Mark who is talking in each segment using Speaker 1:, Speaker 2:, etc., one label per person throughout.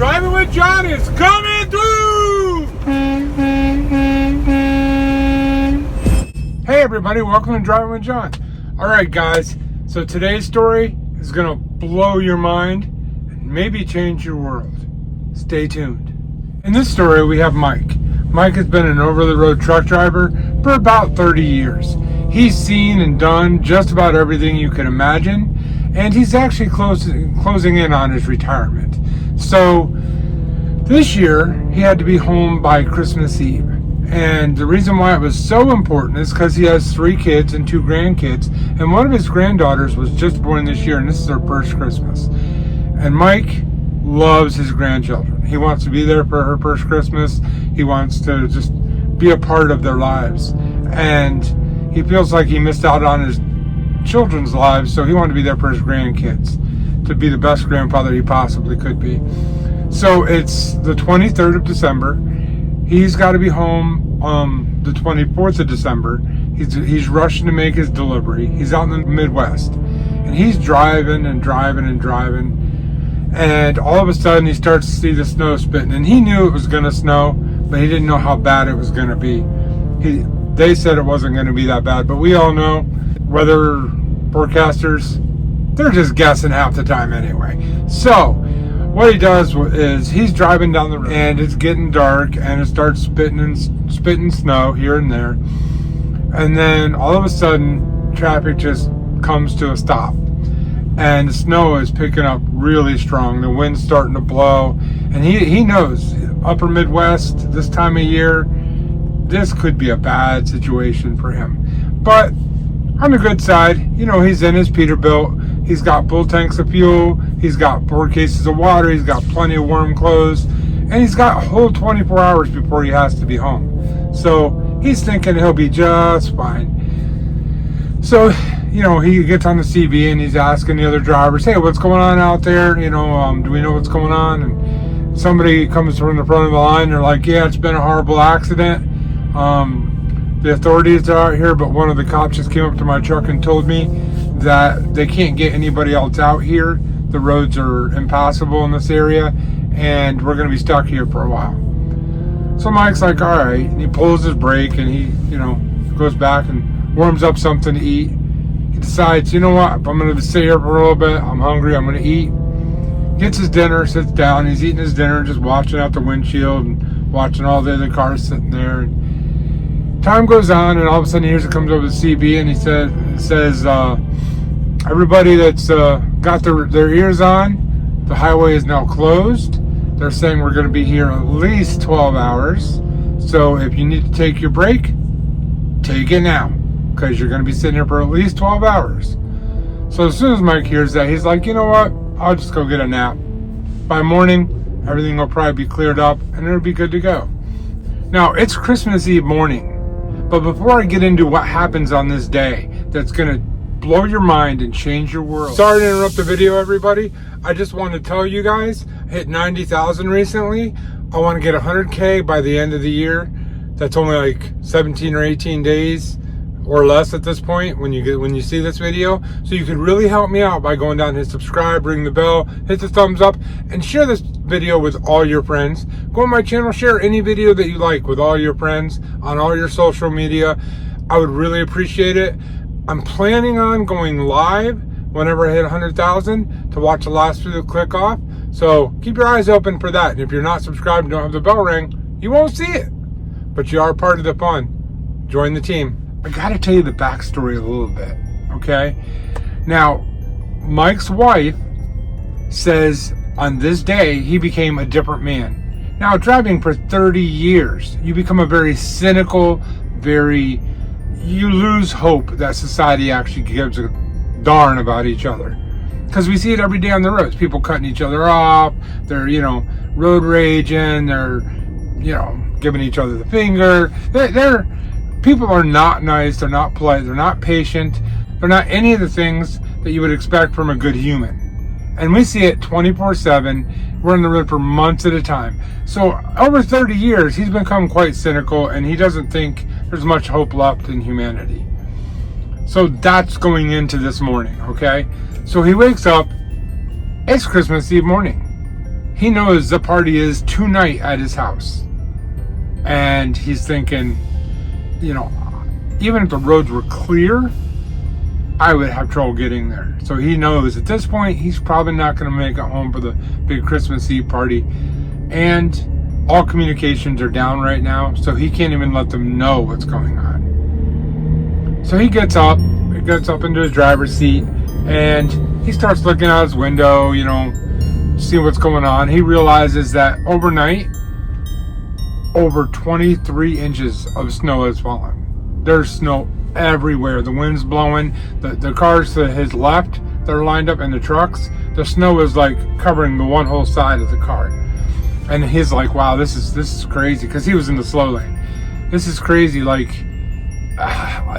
Speaker 1: Driving with John is coming through! Hey everybody, welcome to Driving with John. Alright guys, so today's story is going to blow your mind and maybe change your world. Stay tuned. In this story we have Mike. Mike has been an over-the-road truck driver for about 30 years. He's seen and done just about everything you can imagine, and he's actually closing in on his retirement. So this year he had to be home by Christmas Eve, and the reason why it was so important is because he has 3 kids and 2 grandkids, and one of his granddaughters was just born this year, and this is her first Christmas. And Mike loves his grandchildren. He wants to be there for her first Christmas. He wants to just be a part of their lives, and he feels like he missed out on his children's lives, so he wanted to be there for his grandkids, to be the best grandfather he possibly could be. So it's the 23rd of December. He's got to be home the 24th of December. He's rushing to make his delivery. He's out in the Midwest, and he's driving and driving and driving, and all of a sudden he starts to see the snow spitting, and he knew it was going to snow, but he didn't know how bad it was going to be. They said it wasn't going to be that bad, but we all know weather forecasters, they're just guessing half the time anyway. So what he does is he's driving down the road, and it's getting dark, and it starts spitting snow here and there, and then all of a sudden traffic just comes to a stop, and the snow is picking up really strong. The wind's starting to blow, and he knows upper Midwest this time of year, this could be a bad situation for him. But on the good side, you know, he's in his Peterbilt. He's got full tanks of fuel. He's got 4 cases of water. He's got plenty of warm clothes. And he's got a whole 24 hours before he has to be home. So he's thinking he'll be just fine. So, you know, he gets on the CB and he's asking the other drivers, hey, what's going on out there? You know, do we know what's going on? And somebody comes from the front of the line. They're like, yeah, it's been a horrible accident. The authorities are out here, but one of the cops just came up to my truck and told me that they can't get anybody else out here. The roads are impassable in this area, and we're going to be stuck here for a while. So Mike's like, all right, and he pulls his brake, and he, you know, goes back and warms up something to eat. He decides, you know what, if I'm going to sit here for a little bit, I'm hungry, I'm going to eat. Gets his dinner, sits down, he's eating his dinner, just watching out the windshield and watching all the other cars sitting there. And time goes on, and all of a sudden he hears it comes over the CB, and he says, everybody that's got their ears on, the highway is now closed. They're saying we're going to be here at least 12 hours. So if you need to take your break, take it now, because you're going to be sitting here for at least 12 hours. So as soon as Mike hears that, he's like, you know what? I'll just go get a nap. By morning, everything will probably be cleared up, and it'll be good to go. Now, it's Christmas Eve morning. But before I get into what happens on this day that's going to blow your mind and change your world. Sorry to interrupt the video, everybody. I just want to tell you guys, I hit 90,000 recently. I want to get 100K by the end of the year. That's only like 17 or 18 days or less at this point when you see this video. So you could really help me out by going down and hit subscribe, ring the bell, hit the thumbs up, and share this video with all your friends. Go on my channel, share any video that you like with all your friends on all your social media. I would really appreciate it. I'm planning on going live whenever I hit 100,000 to watch the last video click off. So keep your eyes open for that. And if you're not subscribed and don't have the bell ring, you won't see it. But you are part of the fun. Join the team. I gotta tell you the backstory a little bit, okay? Now, Mike's wife says on this day he became a different man. Now, driving for 30 years, you become a very cynical, you lose hope that society actually gives a darn about each other. Because we see it every day on the roads. People cutting each other off, they're, you know, road raging, they're, you know, giving each other the finger. People are not nice, they're not polite, they're not patient, they're not any of the things that you would expect from a good human. And we see it 24/7. We're on the road for months at a time. So over 30 years, he's become quite cynical, and he doesn't think there's much hope left in humanity. So that's going into this morning, okay? So he wakes up, it's Christmas Eve morning. he knows the party is tonight at his house. And he's thinking, even if the roads were clear, I would have trouble getting there. So he knows at this point he's probably not going to make it home for the big Christmas Eve party. And all communications are down right now, so he can't even let them know what's going on. So he gets up into his driver's seat, and he starts looking out his window, see what's going on. He realizes that overnight, over 23 inches of snow has fallen. There's snow everywhere. The wind's blowing. The cars to his left that are lined up in the trucks, the snow is like covering the one whole side of the car. And he's like, wow, this is crazy, because he was in the slow lane. This is crazy. Like,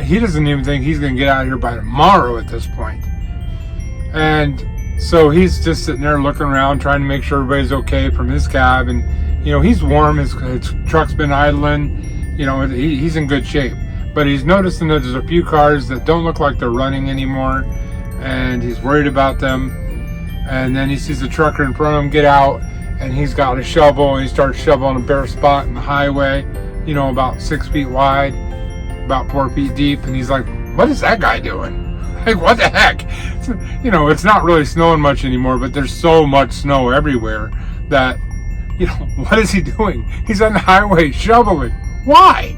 Speaker 1: he doesn't even think he's going to get out of here by tomorrow at this point. And so he's just sitting there looking around, trying to make sure everybody's okay from his cab. And, he's warm. His truck's been idling. He's in good shape. But he's noticing that there's a few cars that don't look like they're running anymore. And he's worried about them. And then he sees the trucker in front of him get out. And he's got a shovel. And he starts shoveling a bare spot in the highway. About 6 feet wide. About 4 feet deep. And he's like, what is that guy doing? Like, what the heck? It's not really snowing much anymore, but there's so much snow everywhere that, what is he doing? He's on the highway shoveling. Why?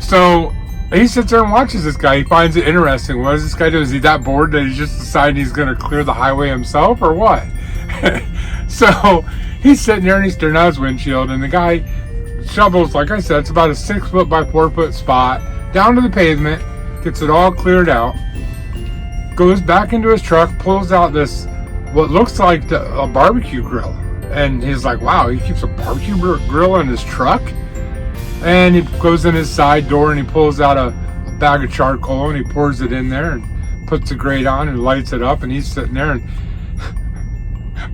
Speaker 1: So he sits there and watches this guy. He finds it interesting. What does this guy do? Is he that bored that he's just deciding he's going to clear the highway himself, or what? So he's sitting there and he's staring out his windshield, and the guy shovels, like I said, it's about a 6 foot by 4 foot spot down to the pavement, gets it all cleared out, goes back into his truck, pulls out this, what looks like a barbecue grill. And he's like, wow, he keeps a barbecue grill in his truck? And he goes in his side door and he pulls out a bag of charcoal and he pours it in there and puts the grate on and lights it up, and he's sitting there, and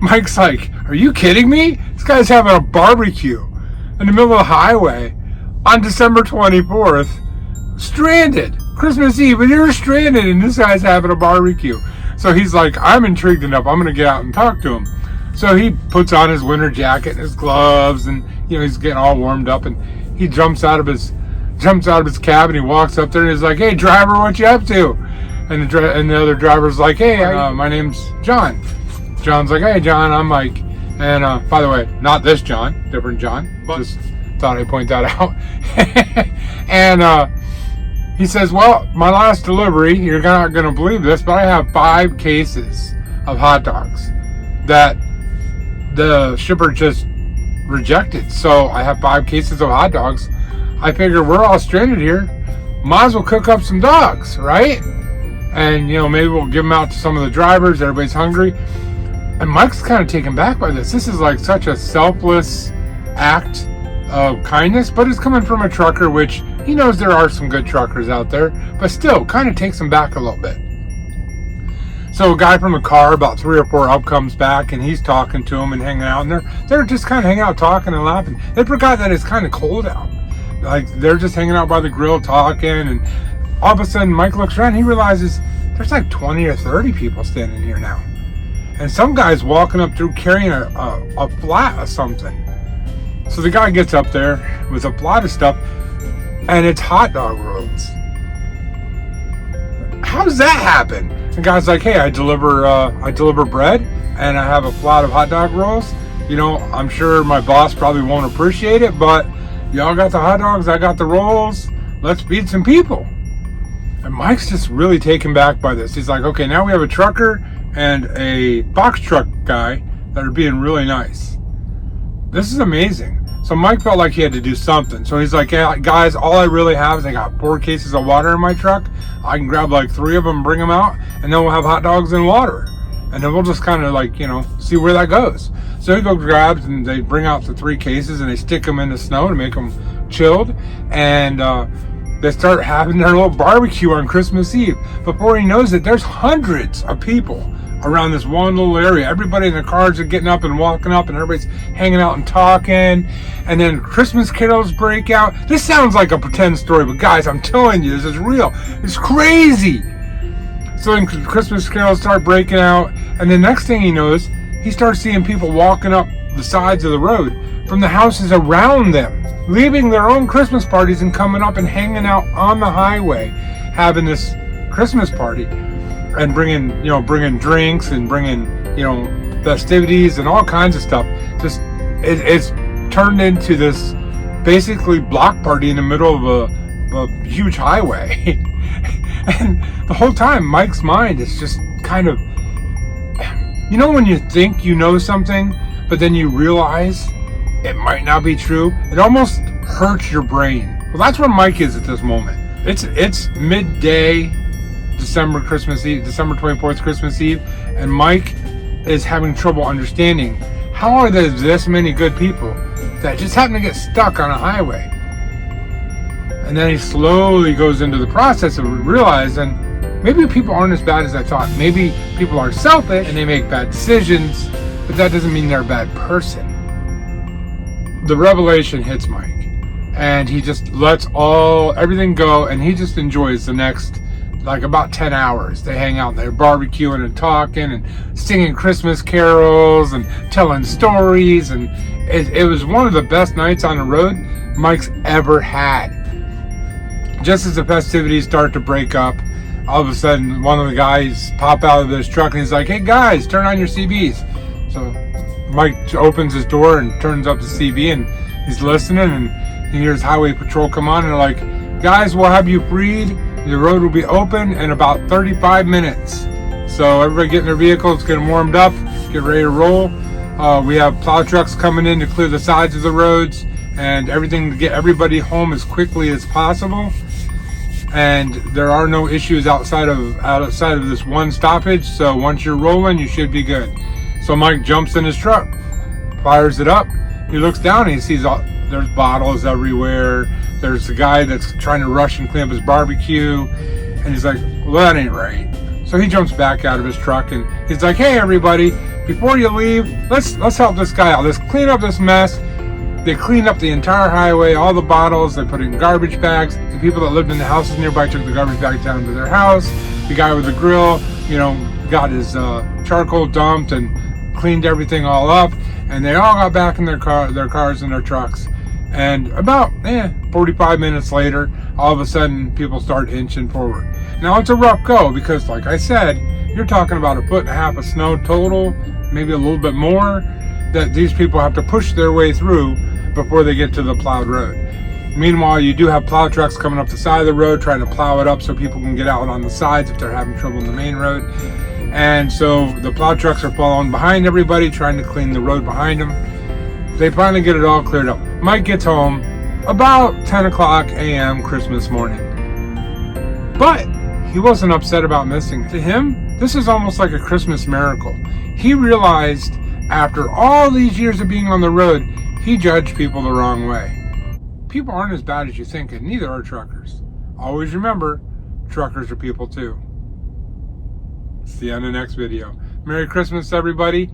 Speaker 1: Mike's like, are you kidding me? This guy's having a barbecue in the middle of the highway on December 24th, stranded. Christmas Eve, and you're stranded, and this guy's having a barbecue. So he's like, I'm intrigued enough, I'm going to get out and talk to him. So he puts on his winter jacket and his gloves, and he's getting all warmed up, and he jumps out of his cab, and he walks up there and he's like, hey driver, what you up to? And the other driver's like, hey, my name's John. John's like, hey John, I'm Mike. And by the way, not this John, different John, but just thought I'd point that out. And he says, well, my last delivery, you're not going to believe this, but I have 5 cases of hot dogs that the shipper just rejected. So I have 5 cases of hot dogs. I figure we're all stranded here. Might as well cook up some dogs, right? And, maybe we'll give them out to some of the drivers. Everybody's hungry. And Mike's kind of taken back by this. This is like such a selfless act of kindness, but it's coming from a trucker, which he knows there are some good truckers out there, but still kind of takes him back a little bit. So a guy from a car about 3 or 4 up comes back, and he's talking to him and hanging out, and they're just kind of hanging out, talking and laughing. They forgot that it's kind of cold out. Like, they're just hanging out by the grill talking, and all of a sudden Mike looks around, he realizes there's like 20 or 30 people standing here now. And some guy's walking up through carrying a flat of something. So the guy gets up there with a flat of stuff, and it's hot dog rolls. How does that happen? The guy's like, hey, I deliver bread, and I have a flat of hot dog rolls. I'm sure my boss probably won't appreciate it, but y'all got the hot dogs, I got the rolls. Let's feed some people. And Mike's just really taken back by this. He's like, okay, now we have a trucker and a box truck guy that are being really nice. This is amazing. So Mike felt like he had to do something. So he's like, hey, guys, all I really have is I got 4 cases of water in my truck. I can grab like 3 of them and bring them out, and then we'll have hot dogs and water. And then we'll just kind of like, see where that goes. So he grabs, and they bring out the 3 cases, and they stick them in the snow to make them chilled. And they start having their little barbecue on Christmas Eve. Before he knows it, there's hundreds of people around this one little area. Everybody in the cars are getting up and walking up, and everybody's hanging out and talking. And then Christmas carols break out. This sounds like a pretend story, but guys, I'm telling you, this is real. It's crazy. So then Christmas carols start breaking out, and the next thing he knows, he starts seeing people walking up the sides of the road from the houses around them, leaving their own Christmas parties and coming up and hanging out on the highway, having this Christmas party and bringing drinks and bringing, festivities and all kinds of stuff. Just it's turned into this basically block party in the middle of a huge highway. And the whole time Mike's mind is just kind of, when you think you know something but then you realize it might not be true, it almost hurts your brain. Well, that's where Mike is at this moment. It's midday, December 24th, Christmas Eve, and Mike is having trouble understanding how are there this many good people that just happen to get stuck on a highway. And then he slowly goes into the process of realizing maybe people aren't as bad as I thought. Maybe people are selfish and they make bad decisions, but that doesn't mean they're a bad person. The revelation hits Mike, and he just lets everything go, and he just enjoys the next about 10 hours. They hang out and they're barbecuing and talking and singing Christmas carols and telling stories, and it was one of the best nights on the road Mike's ever had. Just as the festivities start to break up, all of a sudden one of the guys pop out of his truck and he's like, "Hey guys, turn on your CBs." So Mike opens his door and turns up the CB, and he's listening, and he hears Highway Patrol come on, and they're like, "Guys, we'll have you freed. The road will be open in about 35 minutes. So everybody get in their vehicles, get them warmed up, get ready to roll. We have plow trucks coming in to clear the sides of the roads and everything to get everybody home as quickly as possible. And there are no issues outside of this one stoppage. So once you're rolling, you should be good." So Mike jumps in his truck, fires it up. He looks down and he sees there's bottles everywhere. There's a guy that's trying to rush and clean up his barbecue, and he's like, "Well, that ain't right." So he jumps back out of his truck and he's like, "Hey everybody, before you leave, let's help this guy out. Let's clean up this mess." They cleaned up the entire highway, all the bottles, they put it in garbage bags. The people that lived in the houses nearby took the garbage bags down to their house. The guy with the grill, got his charcoal dumped and cleaned everything all up, and they all got back in their cars and their trucks. And about 45 minutes later, all of a sudden, people start inching forward. Now, it's a rough go because, like I said, you're talking about 1.5 foot of snow total, maybe a little bit more, that these people have to push their way through before they get to the plowed road. Meanwhile, you do have plow trucks coming up the side of the road trying to plow it up so people can get out on the sides if they're having trouble in the main road. And so the plow trucks are following behind everybody, trying to clean the road behind them. They finally get it all cleared up. Mike gets home about 10 o'clock a.m. Christmas morning. But he wasn't upset about missing it. To him, this is almost like a Christmas miracle. He realized after all these years of being on the road, he judged people the wrong way. People aren't as bad as you think, and neither are truckers. Always remember, truckers are people too. See you on the next video. Merry Christmas, everybody.